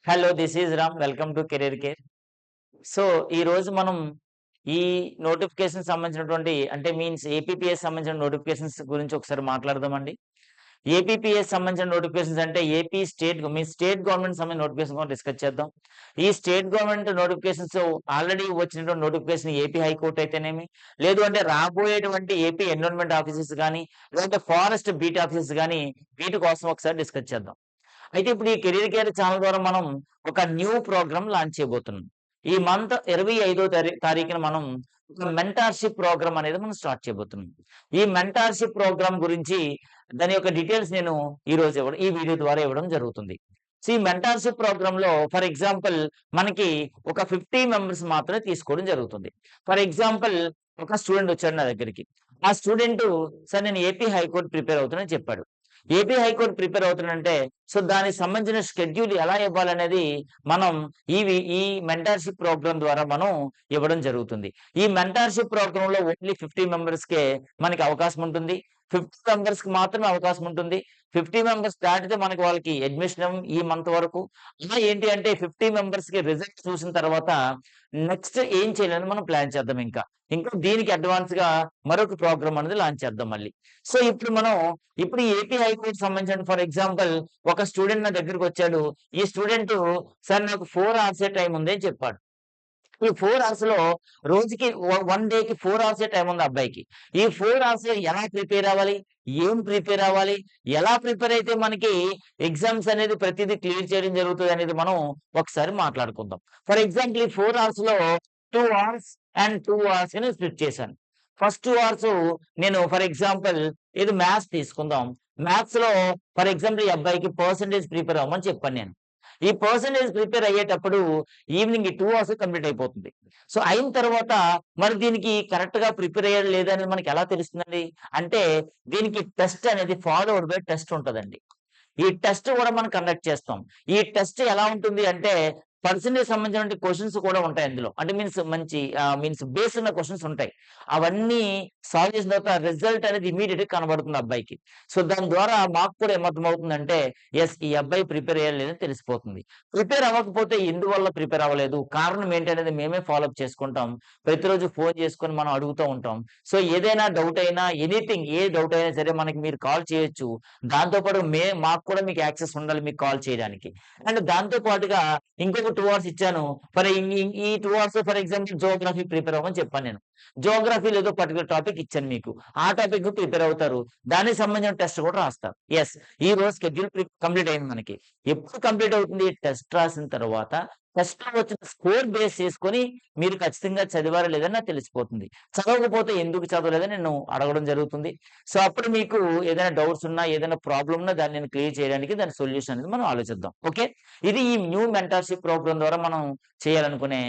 Hello, this is Ram. Welcome to career care. So, ఈరోజు మనం ఈ నోటిఫికేషన్ సంబంధించినటువంటి అంటే మీన్స్ ఏపీపీఎస్ సంబంధించిన నోటిఫికేషన్స్ గురించి ఒకసారి మాట్లాడదామండి. ఏపీపీఎస్ సంబంధించిన నోటిఫికేషన్స్ అంటే ఏపీ స్టేట్ మీ స్టేట్ గవర్నమెంట్ సంబంధించిన నోటిఫికేషన్ కూడా డిస్కస్ చేద్దాం. ఈ స్టేట్ గవర్నమెంట్ నోటిఫికేషన్స్ ఆల్రెడీ వచ్చినటువంటి నోటిఫికేషన్ ఏపీ హైకోర్ట్ అయితేనేమి, లేదు అంటే రాబోయేటువంటి ఏపీ ఎన్విరాన్మెంట్ ఆఫీసెస్ గానీ, లేదంటే ఫారెస్ట్ బీట్ ఆఫీసెస్ గానీ వీటి కోసం ఒకసారి డిస్కస్ చేద్దాం. అయితే ఇప్పుడు ఈ కెరీర్ కేర్ ఛానల్ ద్వారా మనం ఒక న్యూ ప్రోగ్రామ్ లాంచ్ చేయబోతున్నాం. ఈ మంత్ 25వ తారీఖున మనం ఒక మెంటార్‌షిప్ ప్రోగ్రామ్ అనేది మనం స్టార్ట్ చేయబోతున్నాం. ఈ మెంటార్‌షిప్ ప్రోగ్రామ్ గురించి దాని యొక్క డీటెయిల్స్ నేను ఈ వీడియో ద్వారా ఇవ్వడం జరుగుతుంది. సో, ఈ మెంటార్‌షిప్ ప్రోగ్రామ్‌లో ఫర్ ఎగ్జాంపుల్ మనకి ఒక 50 మెంబర్స్ మాత్రమే తీసుకోవడం జరుగుతుంది. ఫర్ ఎగ్జాంపుల్ ఒక స్టూడెంట్ వచ్చాడు నా దగ్గరికి. ఆ స్టూడెంట్ సార్ నేను ఏపీ హైకోర్ట్ ప్రిపేర్ అవుతున్నానని చెప్పాడు. ఏపీ హైకోర్ట్ ప్రిపేర్ అవుతున్నానంటే సో దానికి సంబంధించిన షెడ్యూల్ ఎలా ఇవ్వాలనేది మనం ఈ మెంటార్‌షిప్ ప్రోగ్రామ్ ద్వారా మనం ఇవ్వడం జరుగుతుంది. ఈ మెంటార్‌షిప్ ప్రోగ్రామ్‌లో ఓన్లీ 50 మెంబర్స్‌కే మనకి అవకాశం ఉంటుంది. 50 మెంబర్స్‌కి మాత్రమే అవకాశం ఉంటుంది. 50 మెంబర్స్ దాటితే మనకి వాళ్ళకి అడ్మిషన్ ఈ మంత్ వరకు. అలా ఏంటి అంటే 50 మెంబర్స్‌కి రిజల్ట్ చూసిన తర్వాత నెక్స్ట్ ఏం చేయాలని మనం ప్లాన్ చేద్దాం ఇంకా. ఇంకా దీనికి అడ్వాన్స్‌గా మరొక ప్రోగ్రామ్ అనేది లాంచ్ చేద్దాం మళ్ళీ. సో, ఇప్పుడు ఈ ఏపీ హైకోర్ట్ సంబంధించిన ఫర్ ఎగ్జాంపుల్ ఒక స్టూడెంట్ నా దగ్గరికొచ్చాడు. ఈ స్టూడెంట్ "సార్ నాకు 4 అవర్సే టైమ్ ఉంది" అని చెప్పాడు. ఈ 4 అవర్స్‌లో రోజుకి 1 డేకి 4 అవర్సే టైమ్ ఉంది ఆ అబ్బాయికి. ఈ 4 అవర్స్‌లో ఎలా ప్రిపేర్ అవ్వాలి? ఏం ప్రిపేర్ అవ్వాలి? ఎలా ప్రిపేర్ అయితే మనకి ఎగ్జామ్స్ అనేది ప్రతీదీ క్లియర్ చేయడం జరుగుతదనేది మనం ఒకసారి మాట్లాడుకుందాం. ఫర్ ఎగ్జాంపుల్ ఈ 4 అవర్స్‌లో 2 అవర్స్ అండ్ 2 అవర్స్ అని స్ప్లిట్ చేశాను. ఫస్ట్ 2 అవర్స్ నేను ఫర్ ఎగ్జాంపుల్ ఏదో మ్యాథ్స్ తీసుకుందాం. మ్యాథ్స్‌లో ఫర్ ఎగ్జాంపుల్ ఈ అబ్బాయికి పర్సెంటేజ్ ప్రిపేర్ అవ్వమని చెప్పాను నేను. ఈ పర్సెంటేజ్ ప్రిపేర్ అయ్యేటప్పుడు ఈవినింగ్ ఈ 2 అవర్స్ కంప్లీట్ అయిపోతుంది. సో, అయిన తర్వాత మరి దీనికి కరెక్ట్‌గా ప్రిపేర్ అయ్యాడా లేదా అనేది మనకి ఎలా తెలుస్తుందండి? అంటే దీనికి టెస్ట్ అనేది ఫాలోవర్డ్ బై టెస్ట్ ఉంటదండి. ఈ టెస్ట్ కూడా మనం కండక్ట్ చేస్తాం. ఈ టెస్ట్ ఎలా ఉంటుంది అంటే పర్సెంటేజ్ సంబంధించినటువంటి క్వెషన్స్ కూడా ఉంటాయి అందులో. అంటే మీన్స్ బేస్ ఉన్న క్వెషన్స్ ఉంటాయి. అవన్నీ సాల్వ్ చేసిన తర్వాత రిజల్ట్ అనేది ఇమ్మీడియేట్‌గా కనబడుతుంది అబ్బాయికి. సో, దాని ద్వారా మాకు కూడా ఏమర్థమవుతుందంటే యెస్ ఈ అబ్బాయి ప్రిపేర్ అయ్యాడు లేదని తెలిసిపోతుంది. ప్రిపేర్ అవ్వకపోతే ఎందువల్ల ప్రిపేర్ అవ్వలేదు? కారణం ఏంటనేది మేమే ఫాలో అప్ చేసుకుంటాం. ప్రతిరోజు ఫోన్ చేసుకొని మనం అడుగుతూ ఉంటాం. సో, ఏదైనా డౌట్ అయినా ఎనీథింగ్ ఏ డౌట్ అయినా సరే మనకి మీరు కాల్ చేయొచ్చు. దాంతో పాటు మాకు కూడా మీకు యాక్సెస్ ఉండాలి మీకు కాల్ చేయడానికి. అండ్ దాంతో పాటుగా ఇంకొక 2 అవర్స్ ఇచ్చాను. ఫర్ ఇ ఇ ఈ 2 hours for example geography prepare అవ్వమని చెప్పాను నేను. జియోగ్రఫీలో ఏదో పర్టిక్యులర్ టాపిక్ ఇచ్చాను మీకు. ఆ టాపిక్ ప్రిపేర్ అవుతారు. దానికి సంబంధించిన టెస్ట్ కూడా రాస్తారు. యెస్. ఈ రోజు షెడ్యూల్ కంప్లీట్ అయింది మనకి. ఎప్పుడు కంప్లీట్ అవుతుంది? టెస్ట్ రాసిన తర్వాత టెస్ట్‌లో వచ్చిన స్కోర్ బేస్ చేసుకొని మీరు ఖచ్చితంగా చదివారా లేదని నాకు తెలిసిపోతుంది. చదవకపోతే ఎందుకు చదవలేదని నేను అడగడం జరుగుతుంది. సో, అప్పుడు మీకు ఏదైనా డౌట్స్ ఉన్నా, ఏదైనా ప్రాబ్లమ్ ఉన్నా దాన్ని నేను క్లియర్ చేయడానికి దాని సొల్యూషన్ అనేది మనం ఆలోచిద్దాం. ఓకే. ఇది ఈ న్యూ మెంటర్‌షిప్ ప్రోగ్రామ్ ద్వారా మనం చేయాలనుకునే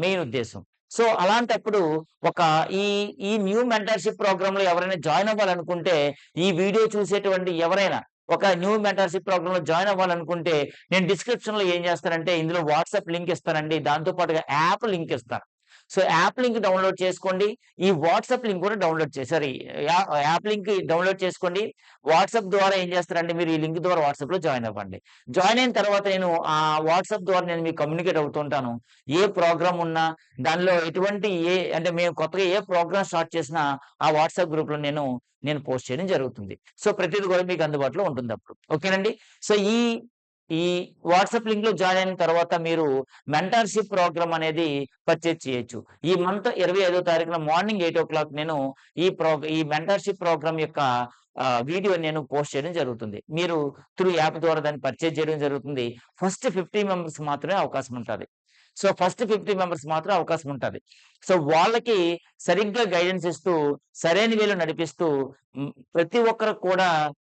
మెయిన్ ఉద్దేశ్యం. సో, అలాంటప్పుడు ఒక ఈ ఈ న్యూ మెంటర్‌షిప్ ప్రోగ్రామ్‌లో ఎవరైనా జాయిన్ అవ్వాలనుకుంటే ఈ వీడియో చూసేటువంటి ఎవరైనా ఒక న్యూ మెంటర్‌షిప్ ప్రోగ్రామ్‌లో జాయిన్ అవ్వాలనుకుంటే నేను డిస్క్రిప్షన్‌లో ఏం చేస్తానంటే ఇందులో వాట్సాప్ లింక్ ఇస్తానండి. దాంతో పాటుగా యాప్ లింక్ ఇస్తాను. సో, యాప్ లింక్ డౌన్‌లోడ్ చేసుకోండి. ఈ వాట్సాప్ లింక్ కూడా డౌన్‌లోడ్ చే సారీ యాప్ లింక్ డౌన్‌లోడ్ చేసుకోండి. వాట్సాప్ ద్వారా ఏం చేస్తారంటే మీరు ఈ లింక్ ద్వారా వాట్సాప్‌లో జాయిన్ అవ్వండి. జాయిన్ అయిన తర్వాత నేను వాట్సాప్ ద్వారా నేను మీకు కమ్యూనికేట్ అవుతుంటాను. ఏ ప్రోగ్రామ్ ఉన్నా దానిలో ఎటువంటి అంటే మేము కొత్తగా ఏ ప్రోగ్రామ్ స్టార్ట్ చేసినా ఆ వాట్సాప్ గ్రూప్‌లో నేను పోస్ట్ చేయడం జరుగుతుంది. సో, ప్రతిది కూడా మీకు అందుబాటులో ఉంటుందప్పుడు. ఓకేనండి. సో, ఈ వాట్సాప్ లింక్‌లో జాయిన్ అయిన తర్వాత మీరు మెంటర్‌షిప్ ప్రోగ్రామ్ అనేది పర్చేజ్ చేయొచ్చు. ఈ మంత్ 25వ తారీఖున మార్నింగ్ 8:00 నేను ఈ మెంటర్‌షిప్ ప్రోగ్రామ్ యొక్క వీడియో నేను పోస్ట్ చేయడం జరుగుతుంది. మీరు త్రూ యాప్ ద్వారా దాన్ని పర్చేజ్ చేయడం జరుగుతుంది. ఫస్ట్ 50 మెంబర్స్‌కి మాత్రమే అవకాశం ఉంటది. సో, ఫస్ట్ 50 మెంబర్స్ మాత్రం అవకాశం ఉంటది. సో, వాళ్ళకి సరిగ్గా గైడెన్స్ ఇస్తూ, సరైన వేలో నడిపిస్తూ ప్రతి ఒక్కరికి కూడా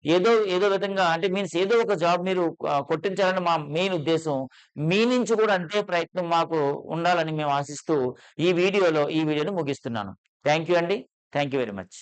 ఏదో విధంగా అంటే మీన్స్ ఏదో ఒక జాబ్ మీరు కొట్టించాలని మా మెయిన్ ఉద్దేశ్యం. మీ నుంచి కూడా అంతే ప్రయత్నం మాకు ఉండాలని మేము ఆశిస్తూ ఈ వీడియోని ముగిస్తున్నాను. థాంక్ యూ అండి. Thank you very much.